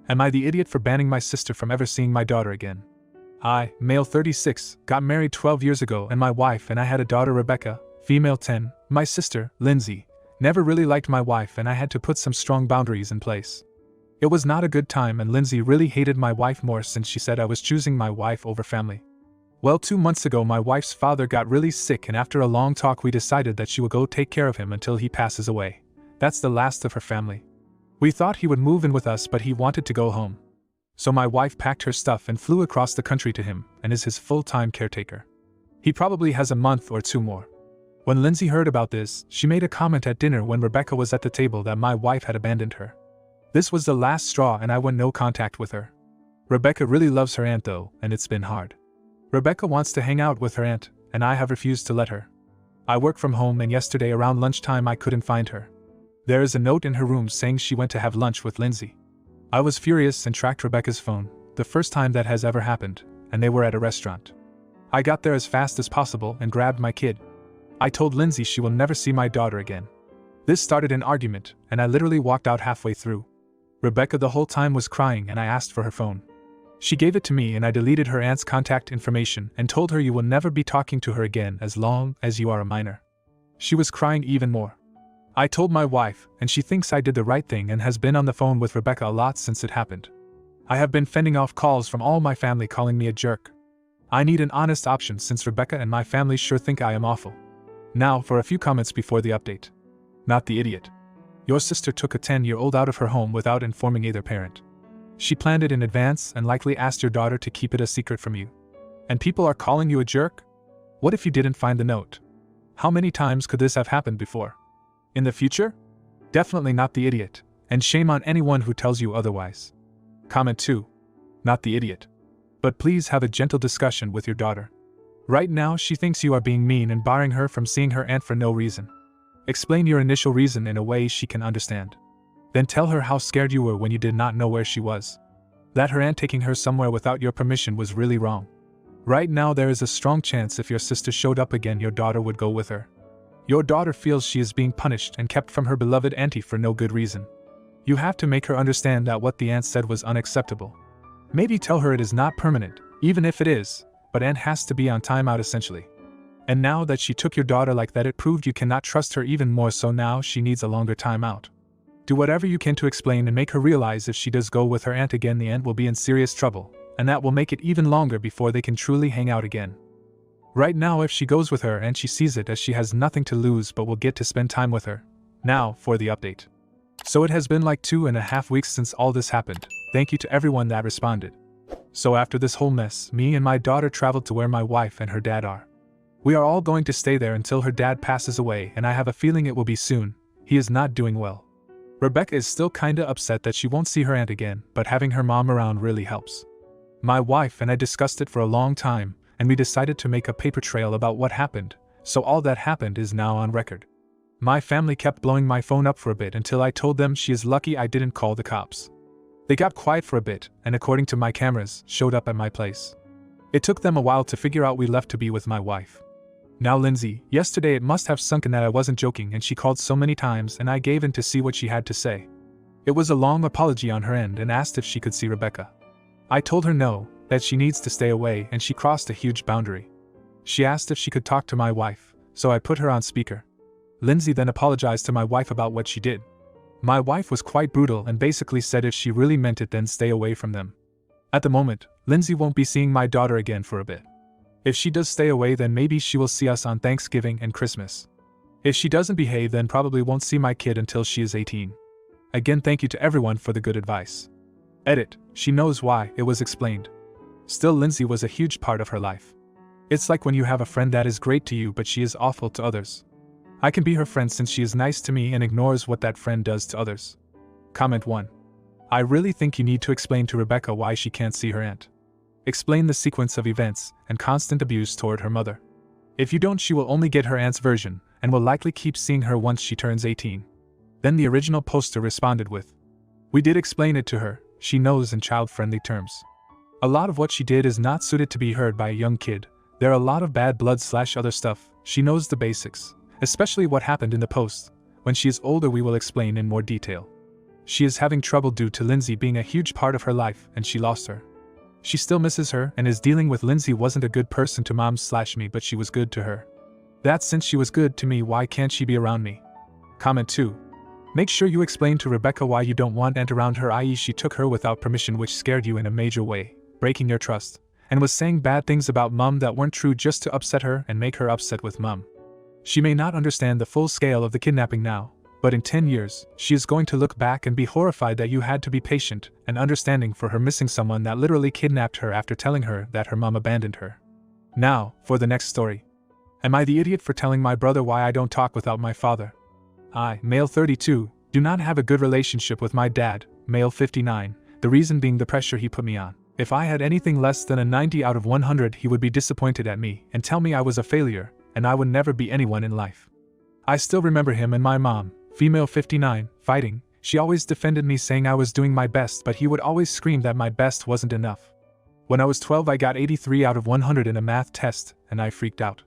Am I the idiot for banning my sister from ever seeing my daughter again? I, male 36, got married 12 years ago and my wife and I had a daughter Rebecca, female 10, my sister, Lindsay, never really liked my wife and I had to put some strong boundaries in place. It was not a good time and Lindsay really hated my wife more since she said I was choosing my wife over family. Well, 2 months ago my wife's father got really sick and after a long talk we decided that she will go take care of him until he passes away. That's the last of her family. We thought he would move in with us but he wanted to go home. So my wife packed her stuff and flew across the country to him and is his full-time caretaker. He probably has a month or 2 more. When Lindsay heard about this, she made a comment at dinner when Rebecca was at the table that my wife had abandoned her. This was the last straw and I went no contact with her. Rebecca really loves her aunt though, and it's been hard. Rebecca wants to hang out with her aunt, and I have refused to let her. I work from home and yesterday around lunchtime I couldn't find her. There is a note in her room saying she went to have lunch with Lindsay. I was furious and tracked Rebecca's phone, the first time that has ever happened, and they were at a restaurant. I got there as fast as possible and grabbed my kid. I told Lindsay she will never see my daughter again. This started an argument, and I literally walked out halfway through. Rebecca the whole time was crying and I asked for her phone. She gave it to me and I deleted her aunt's contact information and told her you will never be talking to her again as long as you are a minor. She was crying even more. I told my wife, and she thinks I did the right thing and has been on the phone with Rebecca a lot since it happened. I have been fending off calls from all my family calling me a jerk. I need an honest option since Rebecca and my family sure think I am awful. Now for a few comments before the update. Not the idiot. Your sister took a 10-year-old out of her home without informing either parent. She planned it in advance and likely asked your daughter to keep it a secret from you. And people are calling you a jerk? What if you didn't find the note? How many times could this have happened before? In the future? Definitely not the idiot, and shame on anyone who tells you otherwise. Comment 2. Not the idiot. But please have a gentle discussion with your daughter. Right now she thinks you are being mean and barring her from seeing her aunt for no reason. Explain your initial reason in a way she can understand. Then tell her how scared you were when you did not know where she was. That her aunt taking her somewhere without your permission was really wrong. Right now there is a strong chance if your sister showed up again your daughter would go with her. Your daughter feels she is being punished and kept from her beloved auntie for no good reason. You have to make her understand that what the aunt said was unacceptable. Maybe tell her it is not permanent, even if it is, but aunt has to be on timeout essentially. And now that she took your daughter like that it proved you cannot trust her even more so now she needs a longer timeout. Do whatever you can to explain and make her realize if she does go with her aunt again the aunt will be in serious trouble, and that will make it even longer before they can truly hang out again. Right now if she goes with her and she sees it as she has nothing to lose but will get to spend time with her. Now for the update. So it has been like 2.5 weeks since all this happened. Thank you to everyone that responded. So after this whole mess, me and my daughter traveled to where my wife and her dad are. We are all going to stay there until her dad passes away and I have a feeling it will be soon. He is not doing well. Rebecca is still kinda upset that she won't see her aunt again, but having her mom around really helps. My wife and I discussed it for a long time, and we decided to make a paper trail about what happened, so all that happened is now on record. My family kept blowing my phone up for a bit until I told them she is lucky I didn't call the cops. They got quiet for a bit, and according to my cameras, showed up at my place. It took them a while to figure out we left to be with my wife. Now Lindsay, yesterday it must have sunk in that I wasn't joking and she called so many times and I gave in to see what she had to say. It was a long apology on her end and asked if she could see Rebecca. I told her no, that she needs to stay away and she crossed a huge boundary. She asked if she could talk to my wife, so I put her on speaker. Lindsay then apologized to my wife about what she did. My wife was quite brutal and basically said if she really meant it then stay away from them. At the moment, Lindsay won't be seeing my daughter again for a bit. If she does stay away then maybe she will see us on Thanksgiving and Christmas. If she doesn't behave then probably won't see my kid until she is 18. Again thank you to everyone for the good advice. Edit, she knows why, it was explained. Still Lindsay was a huge part of her life. It's like when you have a friend that is great to you but she is awful to others. I can be her friend since she is nice to me and ignores what that friend does to others. Comment 1. I really think you need to explain to Rebecca why she can't see her aunt. Explain the sequence of events and constant abuse toward her mother. If you don't she will only get her aunt's version and will likely keep seeing her once she turns 18. Then the original poster responded with, we did explain it to her, she knows in child-friendly terms. A lot of what she did is not suited to be heard by a young kid. There are a lot of bad blood / other stuff, she knows the basics, especially what happened in the post. When she is older we will explain in more detail. She is having trouble due to Lindsay being a huge part of her life and she lost her. She still misses her and is dealing with Lindsay wasn't a good person to mom/me, but she was good to her. That since she was good to me, why can't she be around me? Comment 2. Make sure you explain to Rebecca why you don't want Aunt around her, i.e. she took her without permission, which scared you in a major way, breaking your trust, and was saying bad things about mom that weren't true just to upset her and make her upset with mom. She may not understand the full scale of the kidnapping now, but in 10 years, she is going to look back and be horrified that you had to be patient and understanding for her missing someone that literally kidnapped her after telling her that her mom abandoned her. Now, for the next story. Am I the idiot for telling my brother why I don't talk without my father? I, male 32, do not have a good relationship with my dad, male 59, the reason being the pressure he put me on. If I had anything less than a 90 out of 100, he would be disappointed at me and tell me I was a failure, and I would never be anyone in life. I still remember him and my mom, female 59, fighting. She always defended me saying I was doing my best, but he would always scream that my best wasn't enough. When I was 12 I got 83 out of 100 in a math test, and I freaked out.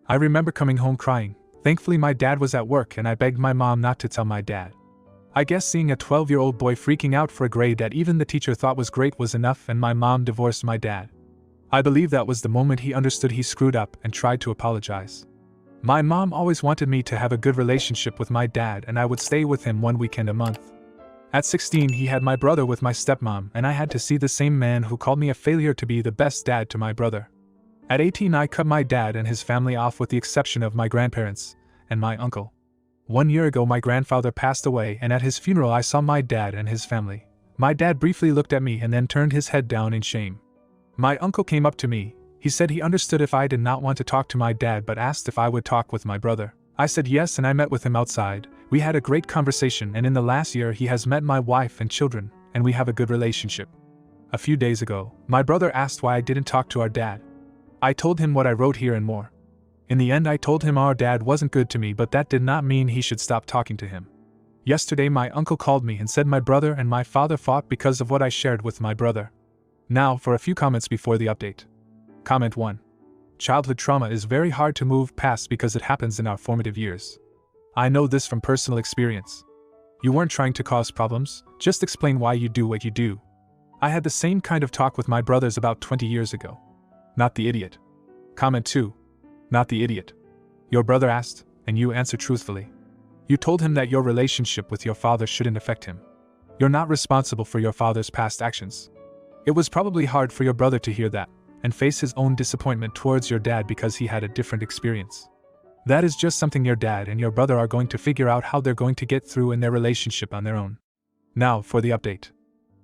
I remember coming home crying. Thankfully my dad was at work and I begged my mom not to tell my dad. I guess seeing a 12-year-old boy freaking out for a grade that even the teacher thought was great was enough, and my mom divorced my dad. I believe that was the moment he understood he screwed up and tried to apologize. My mom always wanted me to have a good relationship with my dad, and I would stay with him one weekend a month. At 16 he had my brother with my stepmom, and I had to see the same man who called me a failure to be the best dad to my brother. At 18 I cut my dad and his family off with the exception of my grandparents and my uncle. 1 year ago my grandfather passed away, and at his funeral I saw my dad and his family. My dad briefly looked at me and then turned his head down in shame. My uncle came up to me. He said he understood if I did not want to talk to my dad but asked if I would talk with my brother. I said yes, and I met with him outside. We had a great conversation, and in the last year he has met my wife and children, and we have a good relationship. A few days ago, my brother asked why I didn't talk to our dad. I told him what I wrote here and more. In the end I told him our dad wasn't good to me, but that did not mean he should stop talking to him. Yesterday my uncle called me and said my brother and my father fought because of what I shared with my brother. Now for a few comments before the update. Comment 1. Childhood trauma is very hard to move past because it happens in our formative years. I know this from personal experience. You weren't trying to cause problems, just explain why you do what you do. I had the same kind of talk with my brothers about 20 years ago. Not the idiot. Comment 2. Not the idiot. Your brother asked, and you answered truthfully. You told him that your relationship with your father shouldn't affect him. You're not responsible for your father's past actions. It was probably hard for your brother to hear that, and face his own disappointment towards your dad because he had a different experience. That is just something your dad and your brother are going to figure out how they're going to get through in their relationship on their own. Now for the update.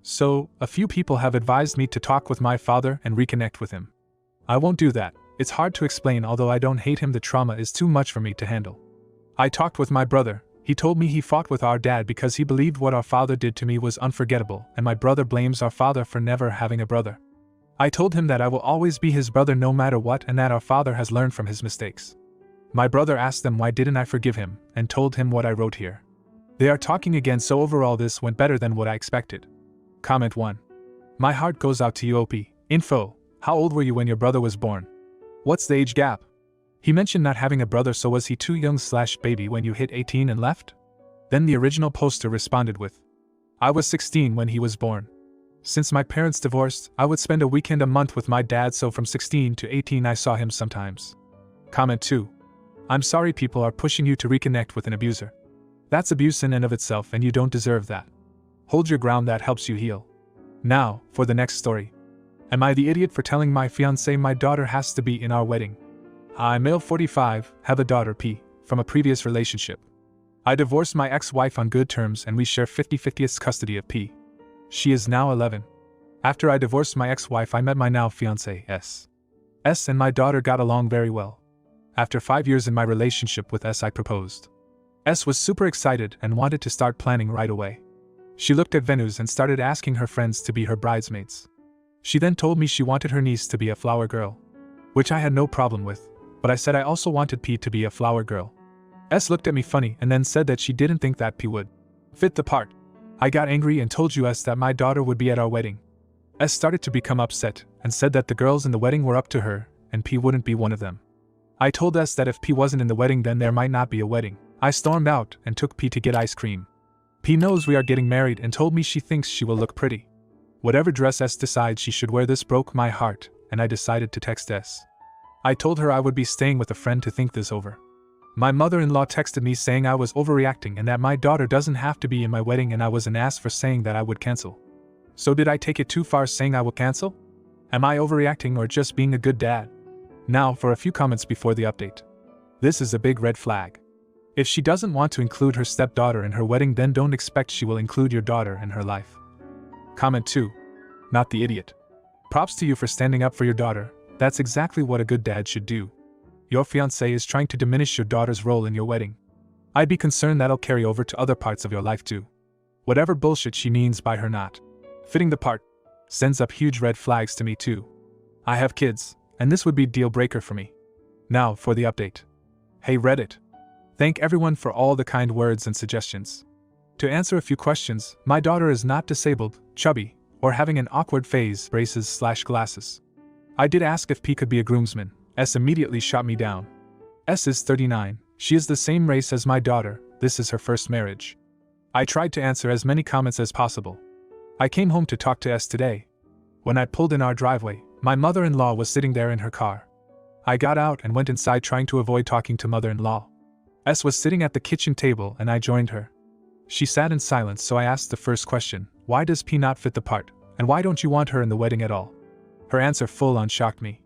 So, a few people have advised me to talk with my father and reconnect with him. I won't do that. It's hard to explain. Although I don't hate him, the trauma is too much for me to handle. I talked with my brother. He told me he fought with our dad because he believed what our father did to me was unforgettable, and my brother blames our father for never having a brother. I told him that I will always be his brother no matter what, and that our father has learned from his mistakes. My brother asked them why didn't I forgive him, and told him what I wrote here. They are talking again, so overall this went better than what I expected. Comment 1. My heart goes out to you. OP. Info. How old were you when your brother was born? What's the age gap? He mentioned not having a brother, so was he too young/baby when you hit 18 and left? Then the original poster responded with, I was 16 when he was born. Since my parents divorced, I would spend a weekend a month with my dad, so from 16 to 18 I saw him sometimes. Comment 2. I'm sorry people are pushing you to reconnect with an abuser. That's abuse in and of itself, and you don't deserve that. Hold your ground, that helps you heal. Now, for the next story. Am I the idiot for telling my fiancé my daughter has to be in our wedding? I, male 45, have a daughter P, from a previous relationship. I divorced my ex-wife on good terms and we share 50/50 custody of P. She is now 11. After I divorced my ex-wife I met my now fiancé S. S and my daughter got along very well. After 5 years in my relationship with S I proposed. S was super excited and wanted to start planning right away. She looked at venues and started asking her friends to be her bridesmaids. She then told me she wanted her niece to be a flower girl, which I had no problem with, but I said I also wanted P to be a flower girl. S looked at me funny and then said that she didn't think that P would fit the part. I got angry and told S that my daughter would be at our wedding. S started to become upset and said that the girls in the wedding were up to her and P wouldn't be one of them. I told S that if P wasn't in the wedding then there might not be a wedding. I stormed out and took P to get ice cream. P knows we are getting married and told me she thinks she will look pretty. Whatever dress S decides she should wear, this broke my heart, and I decided to text S. I told her I would be staying with a friend to think this over. My mother-in-law texted me saying I was overreacting and that my daughter doesn't have to be in my wedding, and I was an ass for saying that I would cancel. So did I take it too far saying I will cancel? Am I overreacting or just being a good dad? Now for a few comments before the update. This is a big red flag. If she doesn't want to include her stepdaughter in her wedding, then don't expect she will include your daughter in her life. Comment 2. Not the idiot. Props to you for standing up for your daughter. That's exactly what a good dad should do. Your fiancé is trying to diminish your daughter's role in your wedding. I'd be concerned that'll carry over to other parts of your life too. Whatever bullshit she means by her not fitting the part sends up huge red flags to me too. I have kids, and this would be deal breaker for me. Now for the update. Hey Reddit. Thank everyone for all the kind words and suggestions. To answer a few questions, my daughter is not disabled, chubby, or having an awkward phase, braces/glasses. I did ask if P could be a groomsman. S immediately shot me down. S is 39, she is the same race as my daughter, this is her first marriage. I tried to answer as many comments as possible. I came home to talk to S today. When I pulled in our driveway, my mother-in-law was sitting there in her car. I got out and went inside trying to avoid talking to mother-in-law. S was sitting at the kitchen table and I joined her. She sat in silence, so I asked the first question, why does P not fit the part, and why don't you want her in the wedding at all? Her answer full-on shocked me.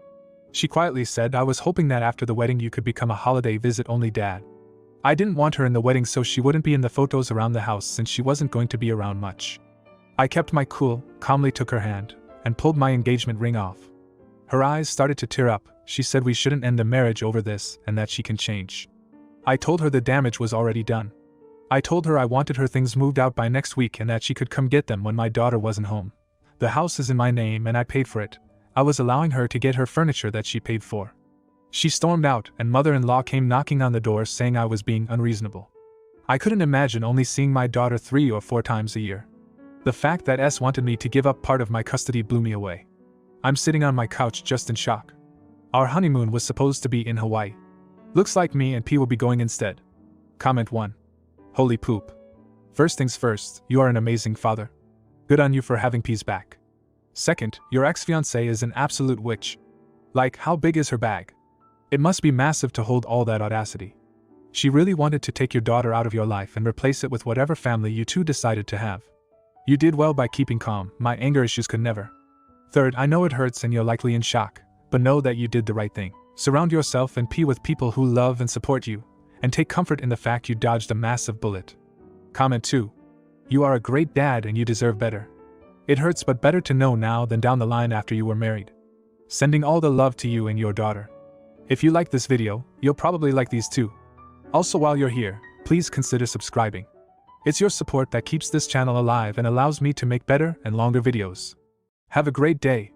She quietly said, I was hoping that after the wedding you could become a holiday visit-only dad. I didn't want her in the wedding so she wouldn't be in the photos around the house since she wasn't going to be around much. I kept my cool, calmly took her hand, and pulled my engagement ring off. Her eyes started to tear up. She said we shouldn't end the marriage over this and that she can change. I told her the damage was already done. I told her I wanted her things moved out by next week and that she could come get them when my daughter wasn't home. The house is in my name and I paid for it. I was allowing her to get her furniture that she paid for. She stormed out and mother-in-law came knocking on the door saying I was being unreasonable. I couldn't imagine only seeing my daughter 3 or 4 times a year. The fact that S wanted me to give up part of my custody blew me away. I'm sitting on my couch just in shock. Our honeymoon was supposed to be in Hawaii. Looks like me and P will be going instead. Comment 1. Holy poop. First things first, you are an amazing father. Good on you for having P's back. Second, your ex-fiancée is an absolute witch. Like, how big is her bag? It must be massive to hold all that audacity. She really wanted to take your daughter out of your life and replace it with whatever family you two decided to have. You did well by keeping calm, my anger issues could never. Third, I know it hurts and you're likely in shock, but know that you did the right thing. Surround yourself and P with people who love and support you, and take comfort in the fact you dodged a massive bullet. Comment 2. You are a great dad and you deserve better. It hurts, but better to know now than down the line after you were married. Sending all the love to you and your daughter. If you like this video, you'll probably like these too. Also, while you're here, please consider subscribing. It's your support that keeps this channel alive and allows me to make better and longer videos. Have a great day.